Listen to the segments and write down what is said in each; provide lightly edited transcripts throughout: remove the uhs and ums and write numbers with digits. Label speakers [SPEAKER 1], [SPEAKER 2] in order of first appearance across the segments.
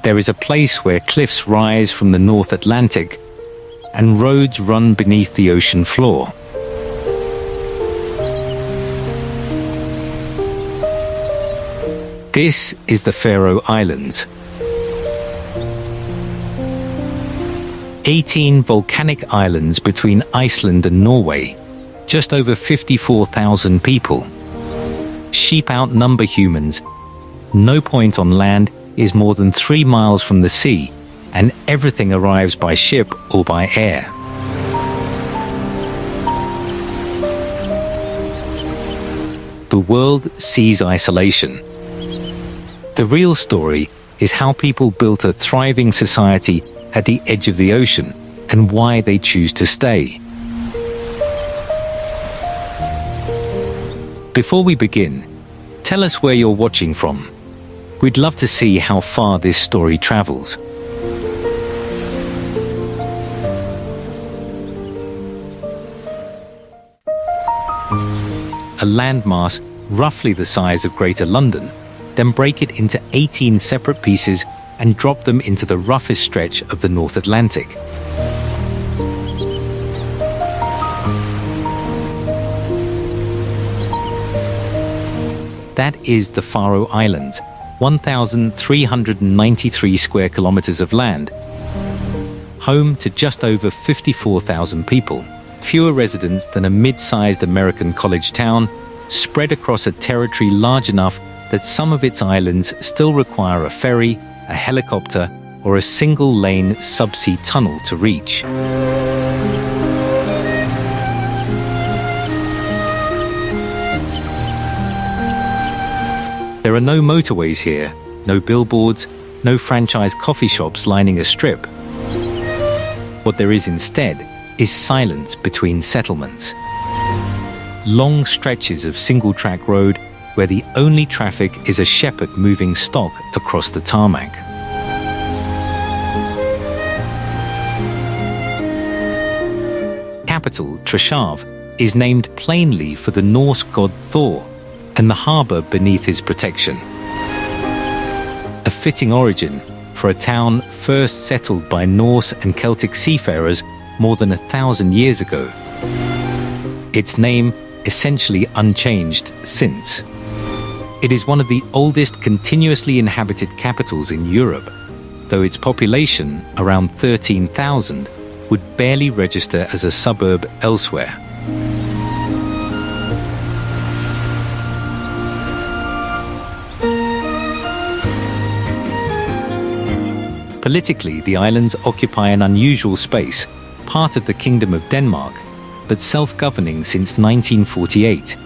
[SPEAKER 1] There is a place where cliffs rise from the North Atlantic and roads run beneath the ocean floor. This is the Faroe Islands. 18 volcanic islands between Iceland and Norway, just over 54,000 people. Sheep outnumber humans. No point on land is more than 3 miles from the sea, and everything arrives by ship or by air. The world sees isolation. The real story is how people built a thriving society at the edge of the ocean and why they choose to stay. Before we begin, tell us where you're watching from. We'd love to see how far this story travels. A landmass roughly the size of Greater London, then break it into 18 separate pieces and drop them into the roughest stretch of the North Atlantic. That is the Faroe Islands, 1,393 square kilometers of land, home to just over 54,000 people, fewer residents than a mid-sized American college town, spread across a territory large enough that some of its islands still require a ferry, a helicopter, or a single-lane subsea tunnel to reach. There are no motorways here, no billboards, no franchise coffee shops lining a strip. What there is instead is silence between settlements. Long stretches of single-track road where the only traffic is a shepherd moving stock across the tarmac. Capital, Tórshavn, is named plainly for the Norse god Thor and the harbour beneath his protection. A fitting origin for a town first settled by Norse and Celtic seafarers more than 1,000 years ago. Its name essentially unchanged since. It is one of the oldest continuously inhabited capitals in Europe, though its population, around 13,000, would barely register as a suburb elsewhere. Politically, the islands occupy an unusual space, part of the Kingdom of Denmark, but self-governing since 1948,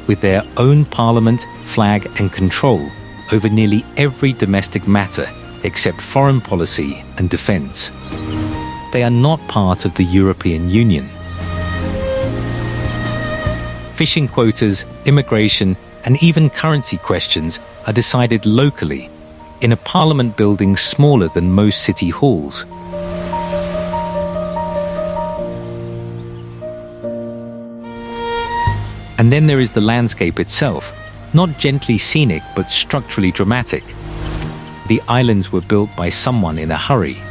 [SPEAKER 1] with their own parliament, flag and control over nearly every domestic matter except foreign policy and defence. They are not part of the European Union. Fishing quotas, immigration and even currency questions are decided locally, in a parliament building smaller than most city halls. And then there is the landscape itself, not gently scenic but structurally dramatic. The islands were built by someone in a hurry.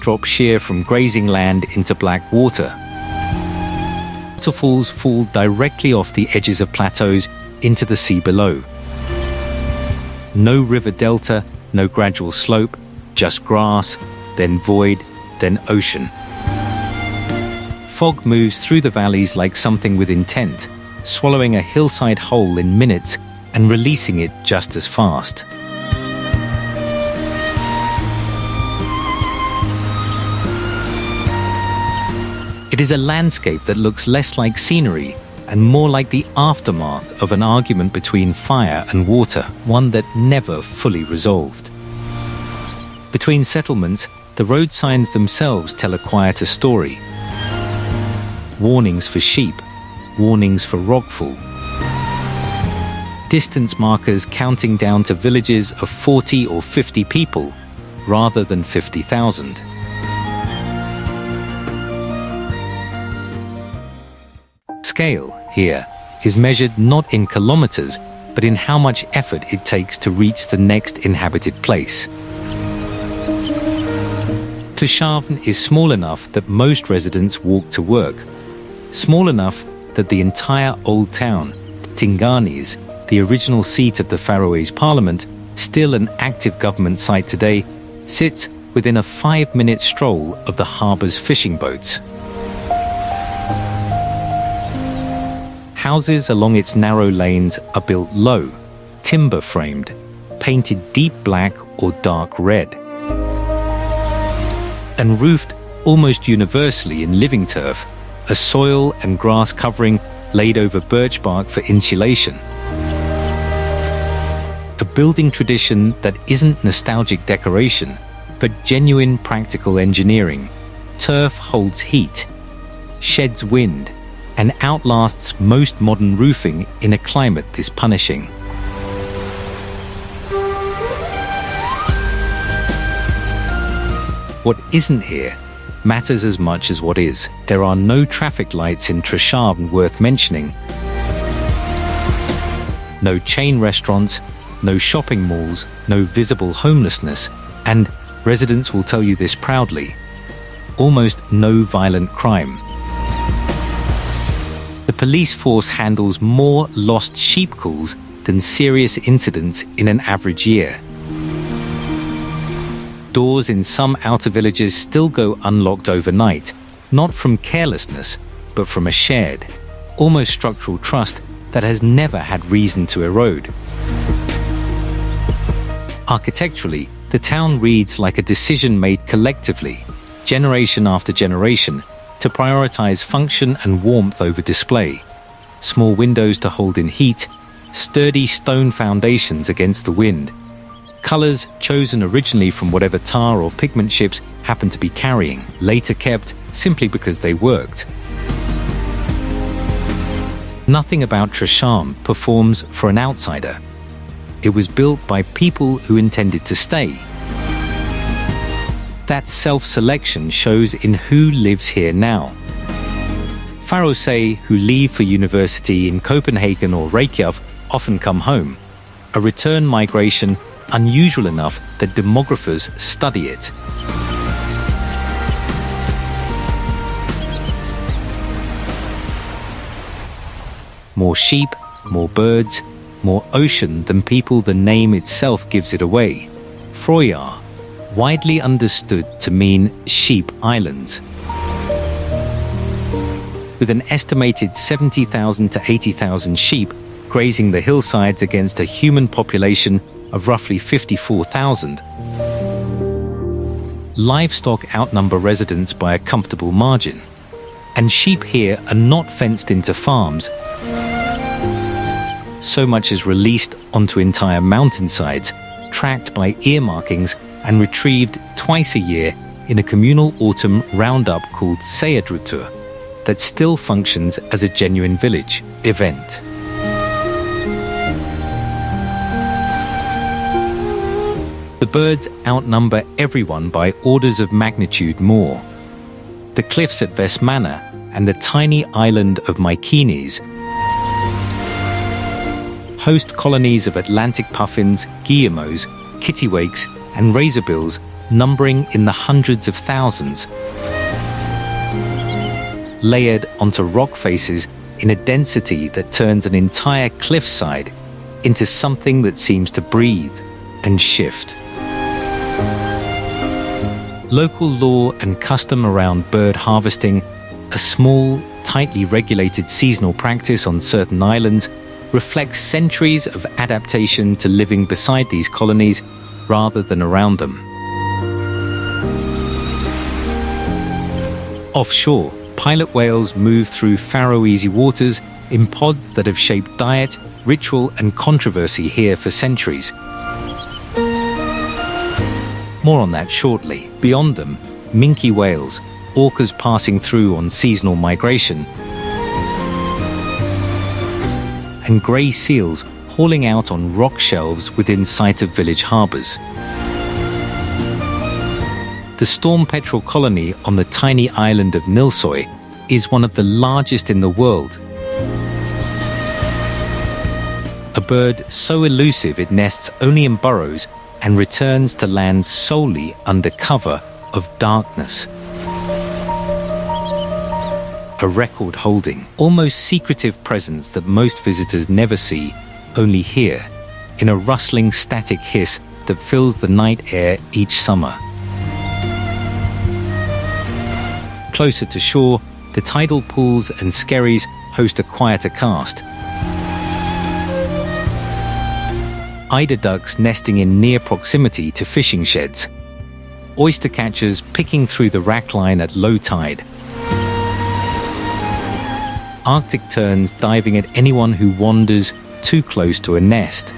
[SPEAKER 1] Drop sheer from grazing land into black water. Waterfalls fall directly off the edges of plateaus into the sea below. No river delta, no gradual slope, just grass, then void, then ocean. Fog moves through the valleys like something with intent, swallowing a hillside whole in minutes and releasing it just as fast. It is a landscape that looks less like scenery and more like the aftermath of an argument between fire and water, one that never fully resolved. Between settlements, the road signs themselves tell a quieter story. Warnings for sheep, warnings for rockfall. Distance markers counting down to villages of 40 or 50 people, rather than 50,000. Scale here is measured not in kilometers, but in how much effort it takes to reach the next inhabited place. Tórshavn is small enough that most residents walk to work, small enough that the entire old town, Tinganes, the original seat of the Faroese parliament, still an active government site today, sits within a 5-minute stroll of the harbour's fishing boats. Houses along its narrow lanes are built low, timber-framed, painted deep black or dark red, and roofed almost universally in living turf, a soil and grass covering laid over birch bark for insulation. A building tradition that isn't nostalgic decoration, but genuine practical engineering. Turf holds heat, sheds wind, and outlasts most modern roofing in a climate this punishing. What isn't here matters as much as what is. There are no traffic lights in Tórshavn worth mentioning, no chain restaurants, no shopping malls, no visible homelessness, and, residents will tell you this proudly, almost no violent crime. The police force handles more lost sheep calls than serious incidents in an average year. Doors in some outer villages still go unlocked overnight, not from carelessness, but from a shared, almost structural trust that has never had reason to erode. Architecturally, the town reads like a decision made collectively, generation after generation, to prioritize function and warmth over display. Small windows to hold in heat, sturdy stone foundations against the wind, colors chosen originally from whatever tar or pigment ships happened to be carrying, later kept simply because they worked. Nothing about Tórshavn performs for an outsider. It was built by people who intended to stay. That self-selection shows in who lives here now. Faroes who leave for university in Copenhagen or Reykjavik often come home, a return migration unusual enough that demographers study it. More sheep, more birds, more ocean than people, the name itself gives it away. Fjords, widely understood to mean sheep islands. With an estimated 70,000 to 80,000 sheep grazing the hillsides against a human population of roughly 54,000. Livestock outnumber residents by a comfortable margin, and sheep here are not fenced into farms. So much is released onto entire mountainsides, tracked by earmarkings and retrieved twice a year in a communal autumn roundup called Seabirds that still functions as a genuine village event. The birds outnumber everyone by orders of magnitude more. The cliffs at Vestmanna and the tiny island of Mykonos host colonies of Atlantic puffins, guillemets, kittiwakes, and razorbills numbering in the hundreds of thousands, layered onto rock faces in a density that turns an entire cliffside into something that seems to breathe and shift. Local law and custom around bird harvesting, a small, tightly regulated seasonal practice on certain islands, reflects centuries of adaptation to living beside these colonies rather than around them. Offshore, pilot whales move through Faroese waters in pods that have shaped diet, ritual, and controversy here for centuries. More on that shortly. Beyond them, minke whales, orcas passing through on seasonal migration, and grey seals hauling out on rock shelves within sight of village harbours. The storm petrel colony on the tiny island of Nilsøy is one of the largest in the world. a bird so elusive it nests only in burrows and returns to land solely under cover of darkness. A record-holding, almost secretive presence that most visitors never see, only hear, in a rustling static hiss that fills the night air each summer. Closer to shore, the tidal pools and skerries host a quieter cast. Eider ducks nesting in near proximity to fishing sheds. Oyster catchers picking through the rack line at low tide. Arctic terns diving at anyone who wanders too close to a nest.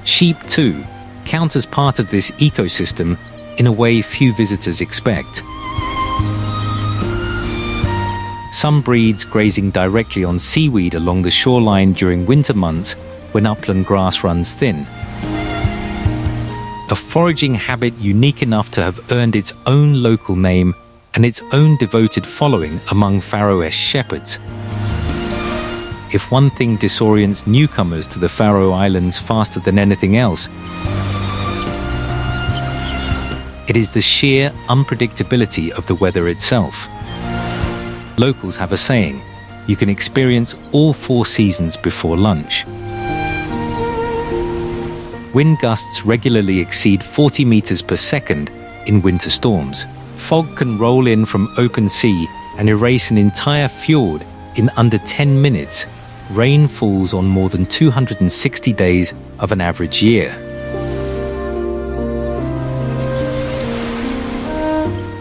[SPEAKER 1] Sheep, too, count as part of this ecosystem in a way few visitors expect. Some breeds grazing directly on seaweed along the shoreline during winter months when upland grass runs thin. A foraging habit unique enough to have earned its own local name and its own devoted following among Faroese shepherds. If one thing disorients newcomers to the Faroe Islands faster than anything else, it is the sheer unpredictability of the weather itself. Locals have a saying, you can experience all 4 seasons before lunch. Wind gusts regularly exceed 40 meters per second in winter storms. Fog can roll in from open sea and erase an entire fjord in under 10 minutes. Rain falls on more than 260 days of an average year.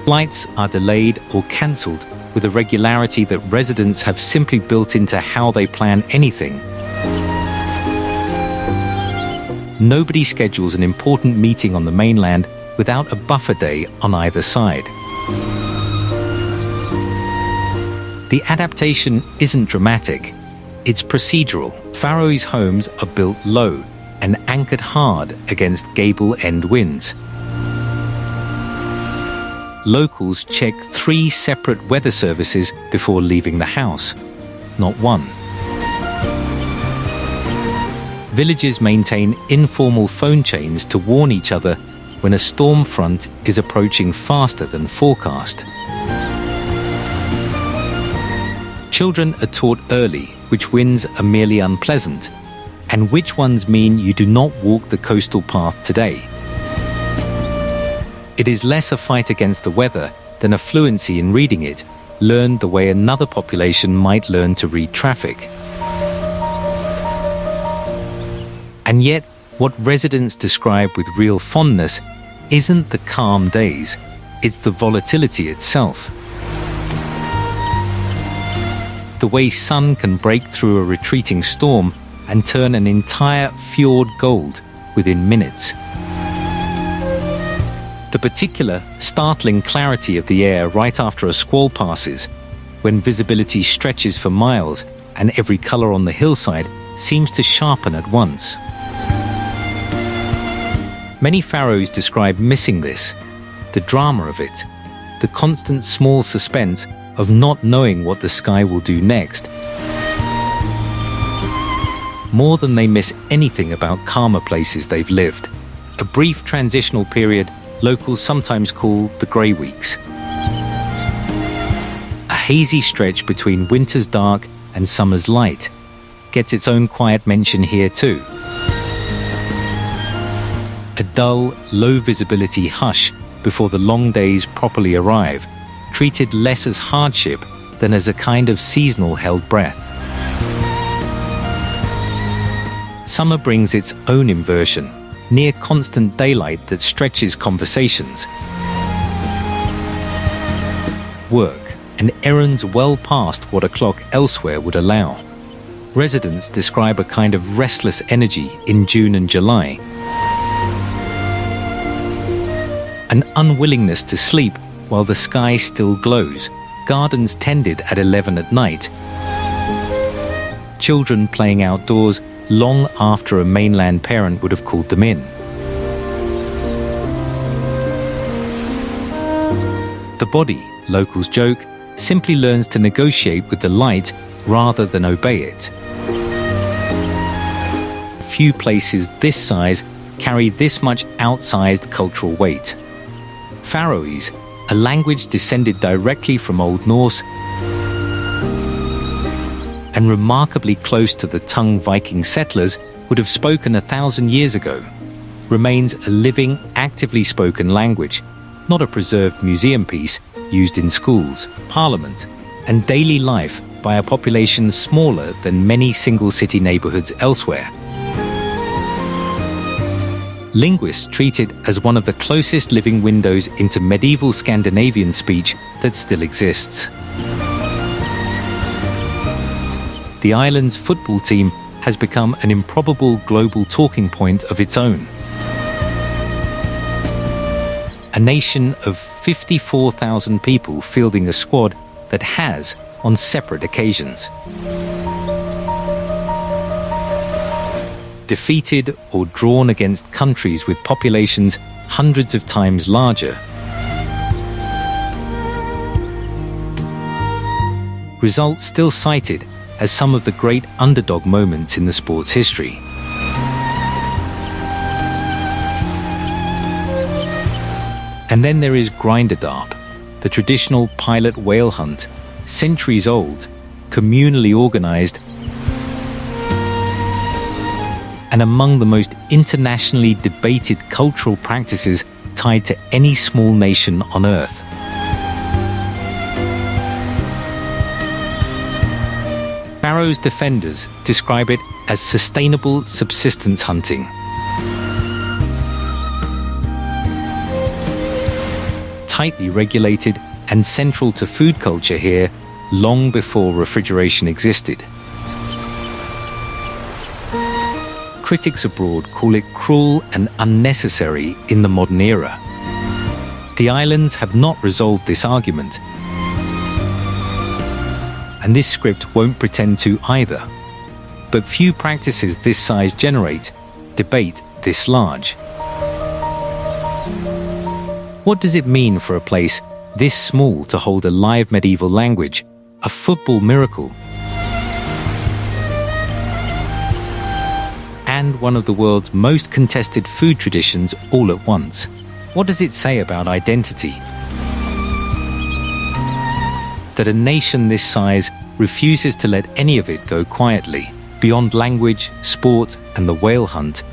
[SPEAKER 1] Flights are delayed or cancelled with a regularity that residents have simply built into how they plan anything. Nobody schedules an important meeting on the mainland without a buffer day on either side. The adaptation isn't dramatic, it's procedural. Faroese homes are built low and anchored hard against gable-end winds. Locals check 3 separate weather services before leaving the house, not one. Villages maintain informal phone chains to warn each other when a storm front is approaching faster than forecast. Children are taught early which winds are merely unpleasant and which ones mean you do not walk the coastal path today. It is less a fight against the weather than a fluency in reading it, learned the way another population might learn to read traffic. And yet, what residents describe with real fondness isn't the calm days, it's the volatility itself. The way sun can break through a retreating storm and turn an entire fjord gold within minutes. The particular, startling clarity of the air right after a squall passes, when visibility stretches for miles and every colour on the hillside seems to sharpen at once. Many Faroes describe missing this, the drama of it, the constant small suspense of not knowing what the sky will do next. More than they miss anything about calmer places they've lived, a brief transitional period locals sometimes call the grey weeks. A hazy stretch between winter's dark and summer's light gets its own quiet mention here too. A dull, low visibility hush before the long days properly arrive, treated less as hardship than as a kind of seasonal held breath. Summer brings its own inversion, near constant daylight that stretches conversations. Work and errands well past what a clock elsewhere would allow. Residents describe a kind of restless energy in June and July. An unwillingness to sleep while the sky still glows, gardens tended at 11 at night. Children playing outdoors long after a mainland parent would have called them in. The body, locals joke, simply learns to negotiate with the light rather than obey it. few places this size carry this much outsized cultural weight. Faroese, a language descended directly from Old Norse and remarkably close to the tongue Viking settlers would have spoken 1,000 years ago, remains a living, actively spoken language, not a preserved museum piece used in schools, parliament, and daily life by a population smaller than many single-city neighborhoods elsewhere. Linguists treat it as one of the closest living windows into medieval Scandinavian speech that still exists. The island's football team has become an improbable global talking point of its own. A nation of 54,000 people fielding a squad that has on separate occasions defeated or drawn against countries with populations hundreds of times larger. Results still cited as some of the great underdog moments in the sport's history. And then there is Grinderdarp, the traditional pilot whale hunt, centuries old, communally organized, and among the most internationally debated cultural practices tied to any small nation on Earth. Faroes defenders describe it as sustainable subsistence hunting. Tightly regulated and central to food culture here long before refrigeration existed. Critics abroad call it cruel and unnecessary in the modern era. The islands have not resolved this argument, and this script won't pretend to either. But few practices this size generate debate this large. What does it mean for a place this small to hold a live medieval language, a football miracle, and one of the world's most contested food traditions all at once? What does it say about identity? That a nation this size refuses to let any of it go quietly, beyond language, sport, and the whale hunt.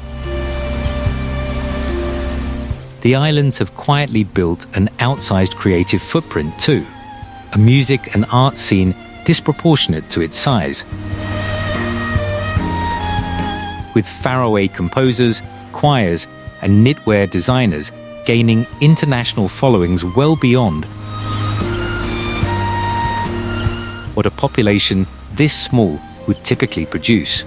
[SPEAKER 1] The islands have quietly built an outsized creative footprint too, a music and art scene disproportionate to its size. With Faroe composers, choirs, and knitwear designers gaining international followings well beyond what a population this small would typically produce.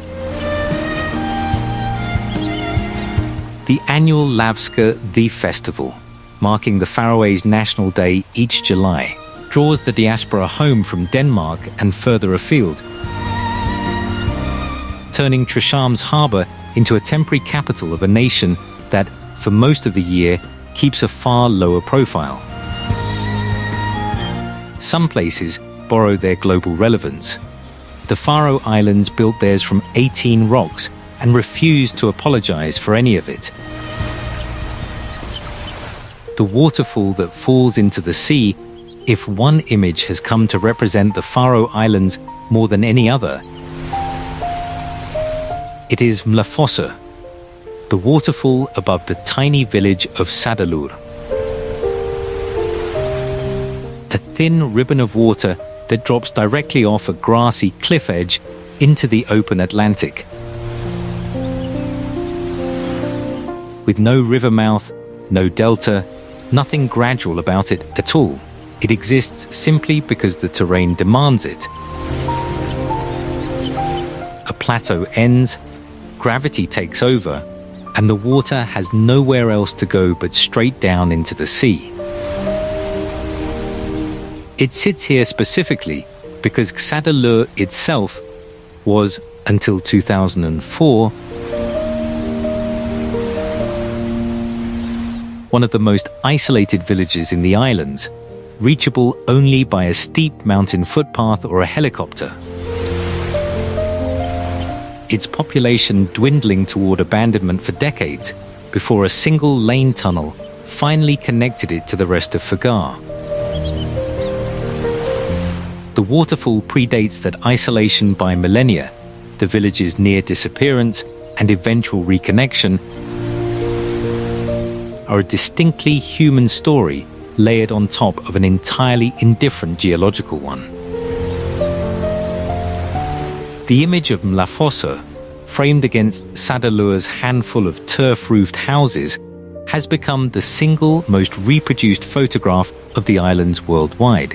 [SPEAKER 1] The annual Lavska The Festival, marking the Faroese National Day each July, draws the diaspora home from Denmark and further afield, turning Tresham's harbour into a temporary capital of a nation that, for most of the year, keeps a far lower profile. Some places borrow their global relevance. The Faroe Islands built theirs from 18 rocks and refused to apologize for any of it. The waterfall that falls into the sea, if one image has come to represent the Faroe Islands more than any other, it is Mlafossa, the waterfall above the tiny village of Sadalur. A thin ribbon of water that drops directly off a grassy cliff edge into the open Atlantic. With no river mouth, no delta, nothing gradual about it at all. It exists simply because the terrain demands it. A plateau ends, gravity takes over, and the water has nowhere else to go but straight down into the sea. It sits here specifically because Sadalur itself was, until 2004, one of the most isolated villages in the islands, reachable only by a steep mountain footpath or a helicopter. its population dwindling toward abandonment for decades before a single lane tunnel finally connected it to the rest of Faroe. The waterfall predates that isolation by millennia, the village's near disappearance and eventual reconnection are a distinctly human story layered on top of an entirely indifferent geological one. The image of Mlafossa, framed against Sadalur's handful of turf-roofed houses, has become the single most reproduced photograph of the islands worldwide.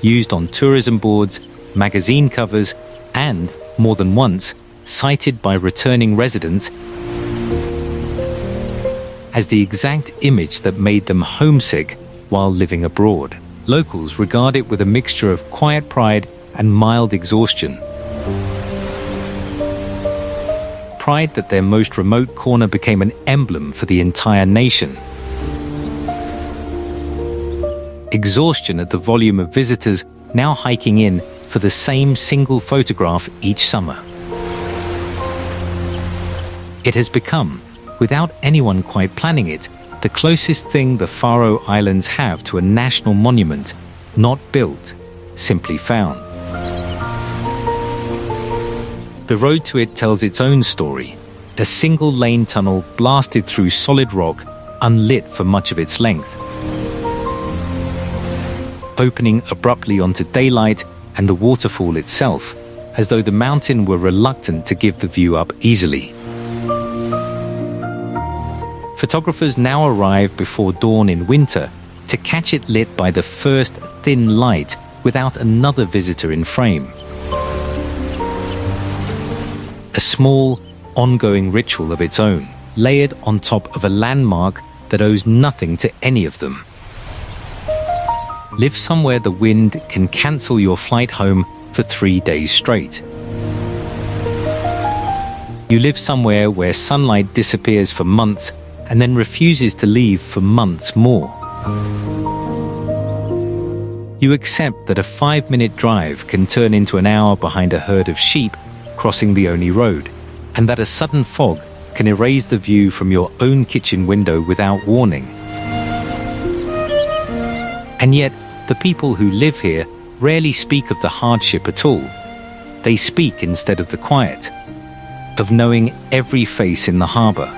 [SPEAKER 1] Used on tourism boards, magazine covers, and, more than once, cited by returning residents as the exact image that made them homesick while living abroad. Locals regard it with a mixture of quiet pride and mild exhaustion. Pride that their most remote corner became an emblem for the entire nation. Exhaustion at the volume of visitors now hiking in for the same single photograph each summer. It has become, without anyone quite planning it, the closest thing the Faroe Islands have to a national monument, not built, simply found. The road to it tells its own story, a single-lane tunnel blasted through solid rock, unlit for much of its length. Opening abruptly onto daylight and the waterfall itself, as though the mountain were reluctant to give the view up easily. Photographers now arrive before dawn in winter to catch it lit by the first thin light without another visitor in frame. A small, ongoing ritual of its own, layered on top of a landmark that owes nothing to any of them. Live somewhere the wind can cancel your flight home for 3 days straight. You live somewhere where sunlight disappears for months and then refuses to leave for months more. You accept that a 5-minute drive can turn into an hour behind a herd of sheep crossing the only road, and that a sudden fog can erase the view from your own kitchen window without warning. And yet, the people who live here rarely speak of the hardship at all. They speak instead of the quiet, of knowing every face in the harbour,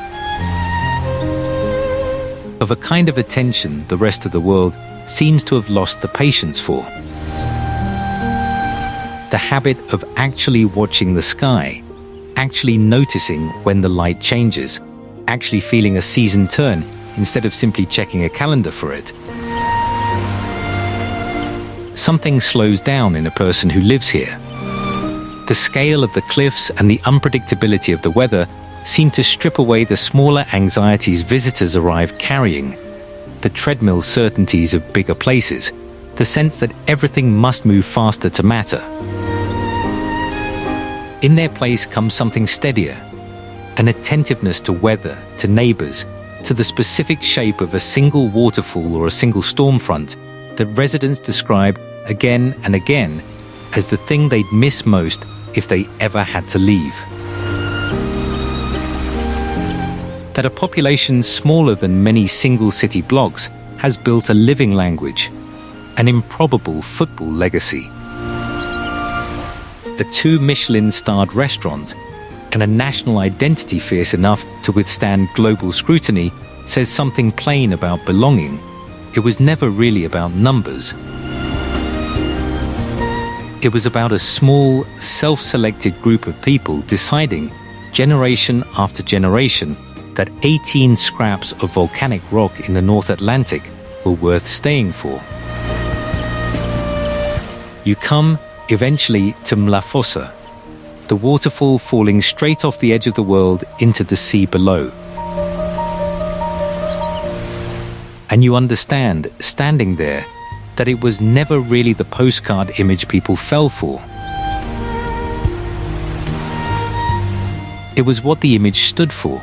[SPEAKER 1] of a kind of attention the rest of the world seems to have lost the patience for. The habit of actually watching the sky, actually noticing when the light changes, actually feeling a season turn instead of simply checking a calendar for it. Something slows down in a person who lives here. The scale of the cliffs and the unpredictability of the weather seem to strip away the smaller anxieties visitors arrive carrying, the treadmill certainties of bigger places, the sense that everything must move faster to matter. In their place comes something steadier, an attentiveness to weather, to neighbours, to the specific shape of a single waterfall or a single storm front that residents describe again and again as the thing they'd miss most if they ever had to leave. That a population smaller than many single city blocks has built a living language, an improbable football legacy. A 2 Michelin-starred restaurant and a national identity fierce enough to withstand global scrutiny says something plain about belonging. It was never really about numbers. It was about a small, self-selected group of people deciding, generation after generation, that 18 scraps of volcanic rock in the North Atlantic were worth staying for. You come, eventually, to Mlafossa, the waterfall falling straight off the edge of the world into the sea below. And you understand, standing there, that it was never really the postcard image people fell for. It was what the image stood for,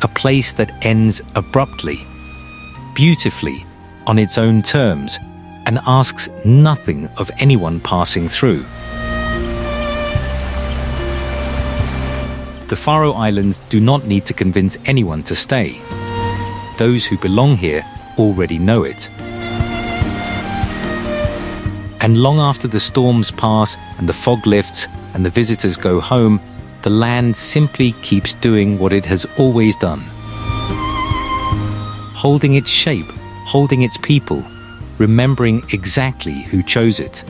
[SPEAKER 1] a place that ends abruptly, beautifully, on its own terms, and asks nothing of anyone passing through. The Faroe Islands do not need to convince anyone to stay. Those who belong here already know it. And long after the storms pass and the fog lifts and the visitors go home, the land simply keeps doing what it has always done. Holding its shape, holding its people, remembering exactly who chose it.